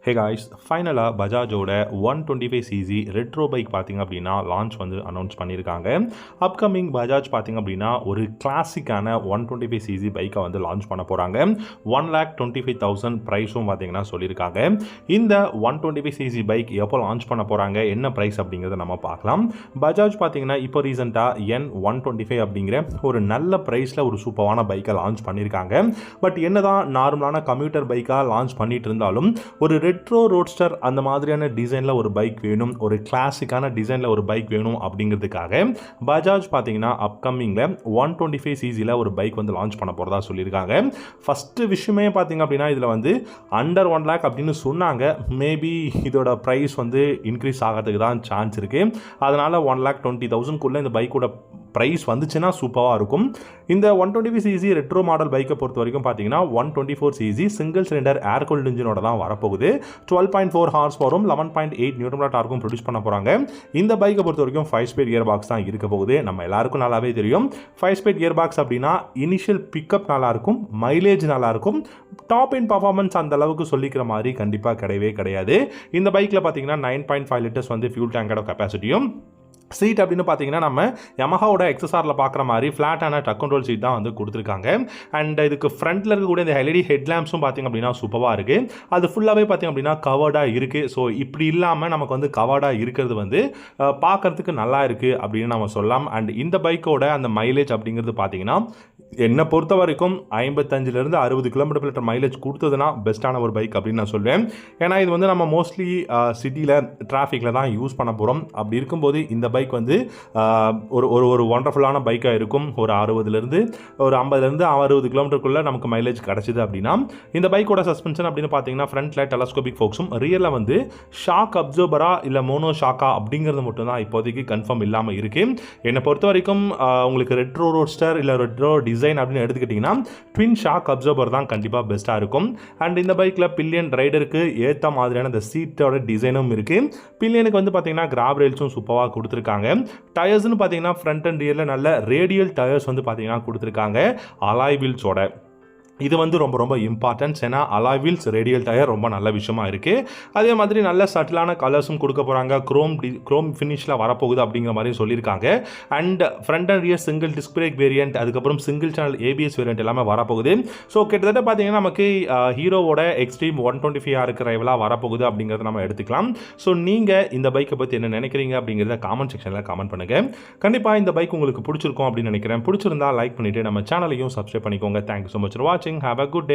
Hey guys, ஃபைனலாக பஜாஜோட 125cc retro bike பார்த்திங்க அப்படின்னா லான்ச் வந்து அனௌன்ஸ் பண்ணியிருக்காங்க. அப்கமிங் பஜாஜ் பார்த்திங்க அப்படின்னா ஒரு கிளாசிக்கான 125cc பைக்கை வந்து லான்ச் பண்ண போகிறாங்க. 1,25,000 ப்ரைஸும் பார்த்திங்கன்னா சொல்லியிருக்காங்க. இந்த 125cc பைக் எப்போ லான்ச் பண்ண போகிறாங்க, என்ன ப்ரைஸ் அப்படிங்கிறத நம்ம பார்க்கலாம். பஜாஜ் பார்த்திங்கன்னா இப்போ ரீசெண்டாக N125 அப்படிங்கிற ஒரு நல்ல ப்ரைஸில் ஒரு சூப்பரான பைக்கை லான்ச் பண்ணியிருக்காங்க. பட் என்ன தான் நார்மலான கம்யூட்டர் பைக்காக லான்ச் பண்ணிட்டு இருந்தாலும் ஒரு ரெட்ரோ ரோட்ஸ்டர் அந்த மாதிரியான டிசைனில் ஒரு பைக் வேணும், ஒரு கிளாசிக்கான டிசைனில் ஒரு பைக் வேணும் அப்படிங்கிறதுக்காக பஜாஜ் பார்த்தீங்கன்னா அப்கமிங்கில் 125cc ஒரு பைக் வந்து லான்ச் பண்ண போகிறதா சொல்லியிருக்காங்க. ஃபஸ்ட்டு விஷயமே பார்த்தீங்க அப்படின்னா இதில் வந்து அண்டர் 1 lakh அப்படின்னு சொன்னாங்க. மேபி இதோட ப்ரைஸ் வந்து இன்க்ரீஸ் ஆகிறதுக்கு தான் சான்ஸ் இருக்குது. அதனால் 1,20,000 இந்த பைக்கோட ப்ரைஸ் வந்துச்சுன்னா சூப்பராக இருக்கும். இந்த 125cc ரெட்ரோ மாடல் பைக்கை பொறுத்த வரைக்கும் பார்த்தீங்கன்னா 124cc சிங்கிள் சிலிண்டர் ஏர் கூல்டு இன்ஜினோட தான் வரப்போகுது. 12.4 ஹார்ஸ் பவரும் 11.8 நியூட்டன் மீட்டர் டார்க்கும் ப்ரொடியூஸ் பண்ண போகிறாங்க. இந்த பைக்கை பொறுத்த வரைக்கும் 5-ஸ்பீட் கியர் பாக்ஸ் தான் இருக்க போகுது. நம்ம எல்லாருக்கும் நல்லாவே தெரியும் 5-ஸ்பீட் கியர் பாக்ஸ் அப்படின்னா இனிஷியல் பிக்கப் நல்லாயிருக்கும், மைலேஜ் நல்லாயிருக்கும், டாப் இன் பர்ஃபார்மன்ஸ் அந்த அளவுக்கு சொல்லிக்கிற மாதிரி கண்டிப்பாக கிடையவே கிடையாது. இந்த பைக்கில் பார்த்தீங்கன்னா 9.5 லிட்டர்ஸ் வந்து ஃபியூல் டேங்கோட கெப்பாசிட்டியும், சீட் அப்படின்னு பார்த்தீங்கன்னா நம்ம யமஹாவோட எக்ஸஸ்ஆரில் பார்க்குற மாதிரி ஃப்ளாட்டான டக் கண்ட்ரோல் சீட் தான் வந்து கொடுத்துருக்காங்க. அண்ட் இதுக்கு ஃப்ரண்ட்டில் இருக்கக்கூடிய இந்த எல்இடி ஹெட்லாம்ப்ஸும் பார்த்திங்க அப்படின்னா சூப்பராக இருக்குது. அது ஃபுல்லாகவே பார்த்திங்க அப்படின்னா கவர்டாக இருக்குது. ஸோ இப்படி இல்லாமல் நமக்கு வந்து கவர்டாக இருக்கிறது வந்து பார்க்குறதுக்கு நல்லா இருக்குது அப்படின்னு நம்ம சொல்லலாம். அண்ட் இந்த பைக்கோட அந்த மைலேஜ் அப்படிங்கிறது பார்த்திங்கன்னா என்னை பொறுத்த வரைக்கும் 55-60 km/லிட்டர் மைலேஜ் கொடுத்ததுன்னா பெஸ்ட்டான ஒரு பைக் அப்படின்னு நான் சொல்வேன். ஏன்னா இது வந்து நம்ம மோஸ்ட்லி சிட்டியில் டிராஃபிக்கில் தான் யூஸ் பண்ண போகிறோம். அப்படி இருக்கும்போது இந்த பைக் வந்து ஒரு ஒண்டர்ஃபுல்லான பைக்காக இருக்கும். ஒரு 50-60 km நமக்கு மைலேஜ் கிடச்சிது அப்படின்னா இந்த பைக்கோட சஸ்பென்ஷன் அப்படின்னு பார்த்தீங்கன்னா ஃப்ரண்ட்டில் டெலஸ்கோபிக் ஃபோக்ஸும், ரியலில் வந்து ஷாக் அப்சர்வரா இல்லை மோனோ ஷாக்கா அப்படிங்கிறது மட்டும்தான் இப்போதைக்கு கன்ஃபார்ம் இல்லாமல் இருக்குது. என்னை பொறுத்த வரைக்கும் உங்களுக்கு ரெட்ரோ ரோட்ஸ்டர் இல்லை ரெட்ரோ டிசைன் அப்படின்னு எடுத்துக்கிட்டிங்கன்னா ட்வின் ஷாக் அப்சர்வர் தான் கண்டிப்பாக பெஸ்ட்டாக இருக்கும். அண்ட் இந்த பைக்கில் பில்லியன் ரைடருக்கு ஏற்ற மாதிரியான இந்த சீட்டோட டிசைனும் இருக்குது. பில்லியனுக்கு வந்து பார்த்தீங்கன்னா கிராப் ரெயில்ஸும் சூப்பராக கொடுத்துருக்காங்க. டயர்ஸ்னு பார்த்தீங்கன்னா ஃப்ரண்ட் அண்ட் ரியரில் நல்ல ரேடியல் டயர்ஸ் வந்து பார்த்தீங்கன்னா கொடுத்துருக்காங்க அலாய் வீல்ஸோட. இது வந்து ரொம்ப ரொம்ப இம்பார்ட்டன்ஸ். ஏன்னா அலாய் வீல்ஸ் ரேடியல் டயர் ரொம்ப நல்ல விஷயமா இருக்குது. அதே மாதிரி நல்ல சட்டிலான கலர்ஸும் கொடுக்க போகிறாங்க. க்ரோம் ஃபினிஷில் வரப்போகுது அப்படிங்கிற மாதிரி சொல்லியிருக்காங்க. And front and rear single disc brake variant, அதுக்கப்புறம் சிங்கிள் சேனல் ஏபிஎஸ் வேரியன்ட் எல்லாமே வரப்போகுது. ஸோ கிட்டத்தட்ட பார்த்தீங்கன்னா நமக்கு ஹீரோவோட எக்ஸ்ட்ரீம் 125 இருக்கிற ரைவலாக வரப்போகுது அப்படிங்கிறத நம்ம எடுத்துக்கலாம். ஸோ நீங்கள் இந்த பைக்கை பற்றி என்ன நினைக்கிறீங்க அப்படிங்கிறத காமெண்ட் செக்ஷனில் கமெண்ட் பண்ணுங்கள். கண்டிப்பாக இந்த பைக் உங்களுக்கு பிடிச்சிருக்கும் அப்படின்னு நினைக்கிறேன். பிடிச்சிருந்தா லைக் பண்ணிவிட்டு நம்ம சேனலையும் சப்ஸ்கிரைப் பண்ணிக்கோங்க. தேங்க்யூ ஸோ மச் ஃபார் வாட்சிங். Have a good day.